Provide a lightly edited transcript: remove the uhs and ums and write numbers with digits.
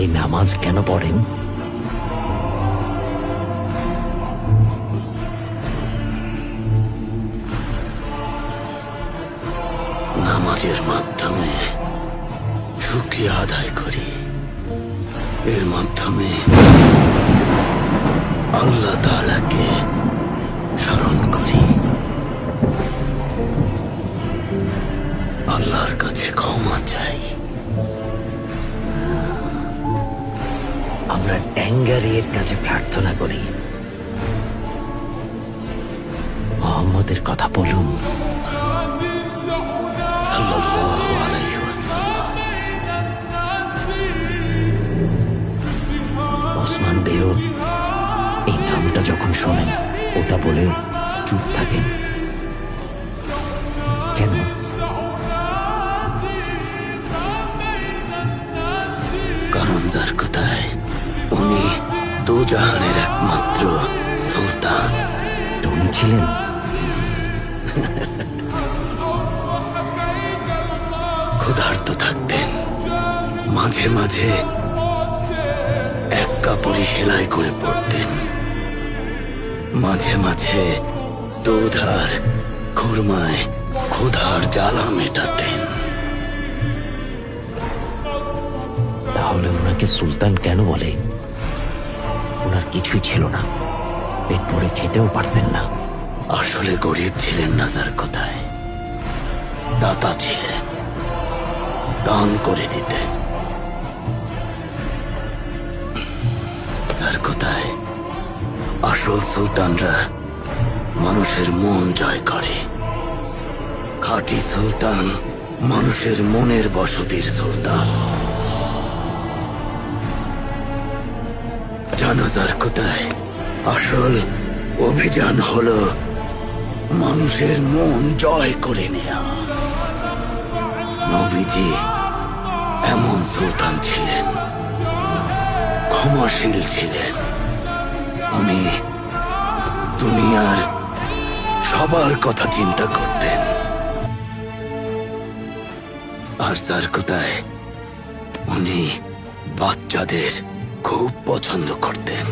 এই নামাজ কেন পড়েন? নামাজের মাধ্যমে শুকরিয়া আদায় করি। এর মাধ্যমে আল্লাহ তাআলাকে স্মরণ করি, আল্লাহর কাছে ক্ষমা চাই। আমরা ট্যাঙ্গারির কাছে প্রার্থনা করি, মোহাম্মদের কথা বলুন সাল্লাল্লাহু আলাইহি ওয়াসাল্লাম। ওসমান বেও এই নামটা যখন শোনেন ওটা বলে চুপ থাকেন কেন? কারণ যার কোথায় উনি দুজাহানের একমাত্র সুলতান। তো উনি ছিলেন ক্ষুধার্ত থাকতেন, মাঝে মাঝে এক কাপড়ি সেলাই করে পড়তেন, মাঝে মাঝে দুধ আর খুরমায় ক্ষুধার জ্বালা মেটাতেন। তাহলে ওনাকে সুলতান কেন বলে? ওনার কিছুই ছিল না, পেট ভরে খেতেও পারতেন না। আসলে গরিব ছিলেন না যার কোথায়, দাতা ছিলেন, দান করে দিতেন। যার কোথায় আসল সুলতানরা মানুষের মন জয় করে। খাঁটি সুলতান মানুষের মনের বসতির সুলতান। জানাজার কোথায় আসল অভিযান হলো মানুষের মন জয় করে নেয়া। নবীজি এমন সুলতান ছিলেন, ক্ষমাশীল ছিলেন। উনি দুনিয়ার সবার কথা চিন্তা করতেন। আর যার কোথায় উনি বাচ্চাদের খুব পছন্দ করতেন।